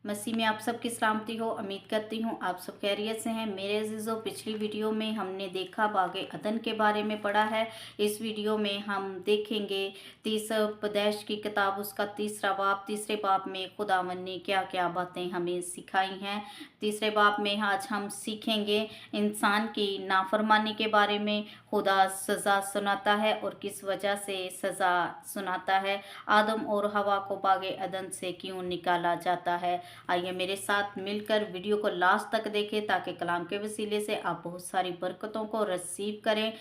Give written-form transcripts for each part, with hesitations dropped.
मसीह में आप सबकी सलामती हो। उम्मीद करती हूँ आप सब खैरियत से हैं। मेरे अज़ीज़ों, पिछली वीडियो में हमने देखा बाग़े अदन के बारे में पढ़ा है। इस वीडियो में हम देखेंगे 30 उपदेश की किताब उसका तीसरा बाब। तीसरे बाब में खुदावंद ने क्या क्या बातें हमें सिखाई हैं। तीसरे बाब में आज हम सीखेंगे इंसान की नाफरमानी के बारे में। खुदा सज़ा सुनाता है और किस वजह से सज़ा सुनाता है। आदम और हवा को बाग़े अदन से क्यों निकाला जाता है। आइए मेरे साथ मिलकर वीडियो को लास्ट तक देखें ताकि कलाम के वसीले से आप बहुत सारी बरकतों को रिसीव करें।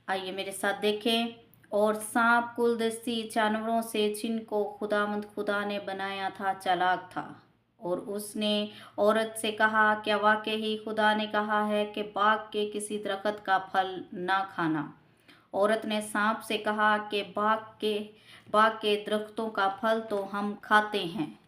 आइए मेरे साथ देखें। और सांप कुलदस्ती जानवरों से जिनको खुदावंद खुदा ने बनाया था चालाक था, और उसने औरत से कहा, क्या वाकई ही खुदा ने कहा है कि बाग के किसी दरख्त का फल ना खाना। औरत ने सांप से कहा कि बाग के दरख्तों का फल तो हम खाते हैं,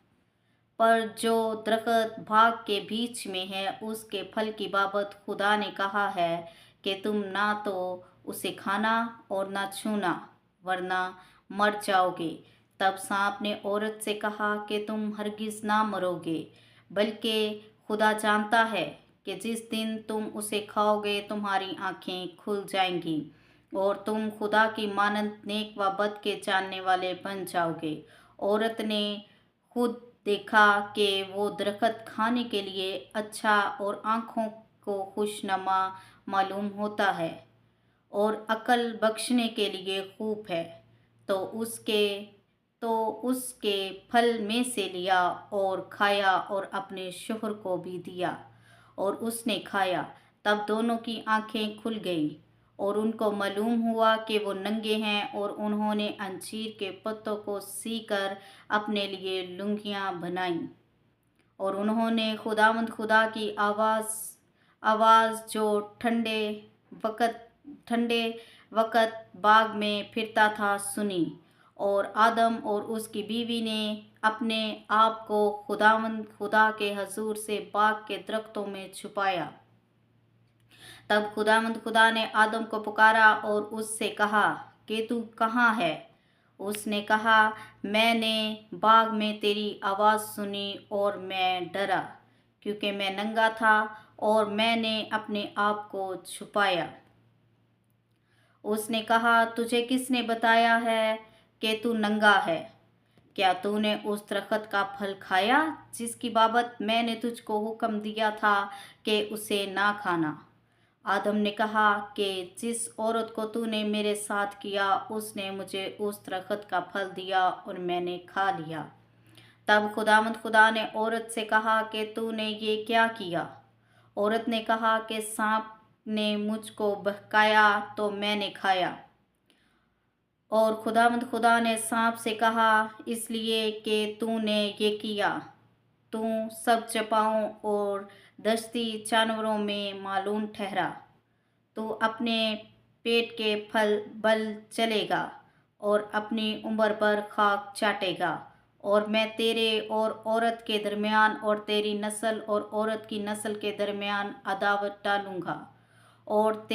पर जो दरख्त बाग के बीच में है उसके फल की बाबत खुदा ने कहा है कि तुम ना तो उसे खाना और ना छूना, वरना मर जाओगे। तब सांप ने औरत से कहा कि तुम हरगिज ना मरोगे, बल्कि खुदा जानता है कि जिस दिन तुम उसे खाओगे तुम्हारी आंखें खुल जाएंगी और तुम खुदा की मानंद नेक व बद के जानने वाले बन जाओगे। औरत ने खुद देखा कि वो दरख्त खाने के लिए अच्छा और आँखों को खुशनुमा मालूम होता है और अक्ल बख्शने के लिए खूब है, तो उसके फल में से लिया और खाया और अपने शोहर को भी दिया, और उसने खाया। तब दोनों की आंखें खुल गईं और उनको मालूम हुआ कि वो नंगे हैं, और उन्होंने अंजीर के पत्तों को सीकर अपने लिए लुंगियाँ बनाईं। और उन्होंने खुदावंद खुदा की आवाज़ जो ठंडे वक़्त बाग में फिरता था सुनी। और आदम और उसकी बीवी ने अपने आप को खुदावंद खुदा के हजूर से बाग के दरख्तों में छुपाया। तब खुदावंद खुदा ने आदम को पुकारा और उससे कहा कि तू कहाँ है। उसने कहा, मैंने बाग में तेरी आवाज़ सुनी और मैं डरा, क्योंकि मैं नंगा था और मैंने अपने आप को छुपाया। उसने कहा, तुझे किसने बताया है कि तू नंगा है? क्या तूने उस दरख्त का फल खाया जिसकी बाबत मैंने तुझको हुक्म दिया था कि उसे ना खाना? आदम ने कहा कि जिस औरत को तूने मेरे साथ किया उसने मुझे उस दरख्त का फल दिया और मैंने खा लिया। तब खुदावंद खुदा ने औरत से कहा कि तूने ये क्या किया? औरत ने कहा कि सांप ने मुझको बहकाया तो मैंने खाया। और खुदावंद खुदा ने सांप से कहा, इसलिए कि तूने ये किया, तू सब चपाओं और दस्ती जानवरों में मालूम ठहरा। तू अपने पेट के फल बल चलेगा और अपनी उम्र पर खाक चाटेगा। और मैं तेरे और औरत के दरमियान और तेरी नस्ल और औरत की नस्ल के दरमियान अदावत डालूंगा, और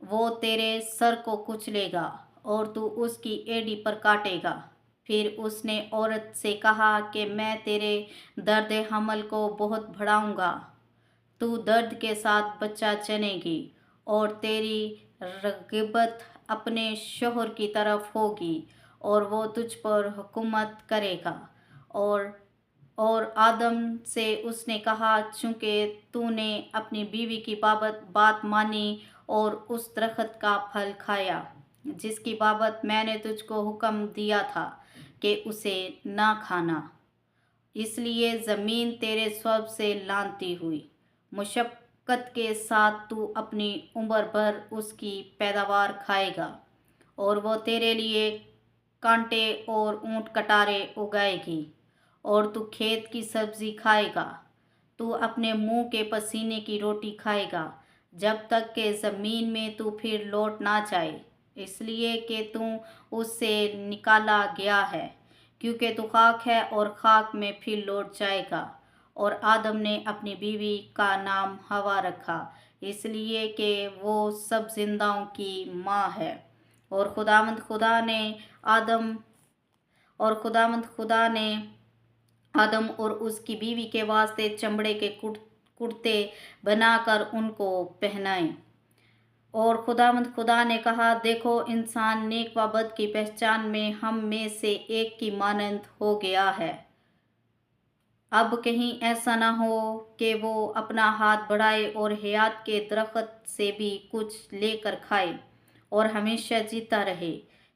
वो तेरे सर को कुचलेगा और तू उसकी एड़ी पर काटेगा। फिर उसने औरत से कहा कि मैं तेरे दर्द हमल को बहुत बढ़ाऊंगा। तू दर्द के साथ बच्चा जनेगी और तेरी रग़बत अपने शोहर की तरफ होगी और वो तुझ पर हुकूमत करेगा। और आदम से उसने कहा, चूँकि तूने अपनी बीवी की बात मानी और उस दरख्त का फल खाया जिसकी बाबत मैंने तुझको हुक्म दिया था कि उसे ना खाना, इसलिए ज़मीन तेरे स्वभाव से लानती हुई। मुशक्क़त के साथ तू अपनी उम्र भर उसकी पैदावार खाएगा, और वो तेरे लिए कांटे और ऊंट कटारे उगाएगी, और तू खेत की सब्ज़ी खाएगा। तू अपने मुंह के पसीने की रोटी खाएगा जब तक कि ज़मीन में तू फिर लौट ना जाए, इसलिए कि तू उससे निकाला गया है, क्योंकि तू खाक है और खाक में फिर लौट जाएगा। और आदम ने अपनी बीवी का नाम हवा रखा, इसलिए कि वो सब जिंदाओं की माँ है। और खुदावंद खुदा ने आदम और उसकी बीवी के वास्ते चमड़े के कुर्ते बनाकर उनको पहनाए। और खुदा ने कहा, देखो इंसान नेक व बद की पहचान में हम में से एक की मानंद हो गया है। अब कहीं ऐसा ना हो कि वो अपना हाथ बढ़ाए और हयात के दरख्त से भी कुछ लेकर खाए और हमेशा जीता रहे।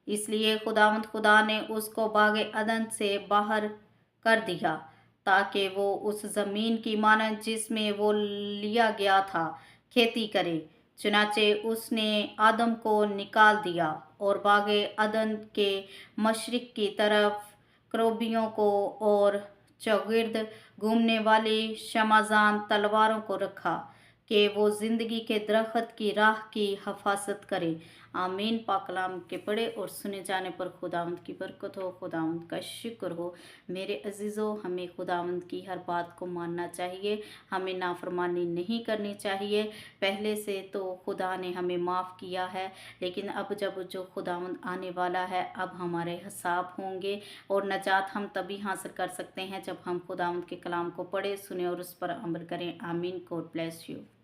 इसलिए खुदा ने उसको बाग अदन से बाहर कर दिया ताकि वो उस ज़मीन की मानंद जिसमें वो लिया गया था खेती करे। चुनाचे उसने आदम को निकाल दिया और बाग अदन के मशरिक की तरफ क्रोबियों को और चौगिर्द घूमने वाली शमाजान तलवारों को रखा कि वो ज़िंदगी के दरख्त की राह की हिफाजत करे। आमीन। पाक कलाम के पढ़े और सुने जाने पर खुदावंद की बरकत हो, खुदावंद का शुक्र हो। मेरे अजीज़ों, हमें खुदावंद की हर बात को मानना चाहिए, हमें नाफरमानी नहीं करनी चाहिए। पहले से तो खुदा ने हमें माफ़ किया है, लेकिन अब जब जो खुदावंद आने वाला है, अब हमारे हिसाब होंगे और नजात हम तभी हासिल कर सकते हैं जब हम खुदावंद के कलाम को पढ़े, सुने और उस पर अमल करें। आमीन। God bless you.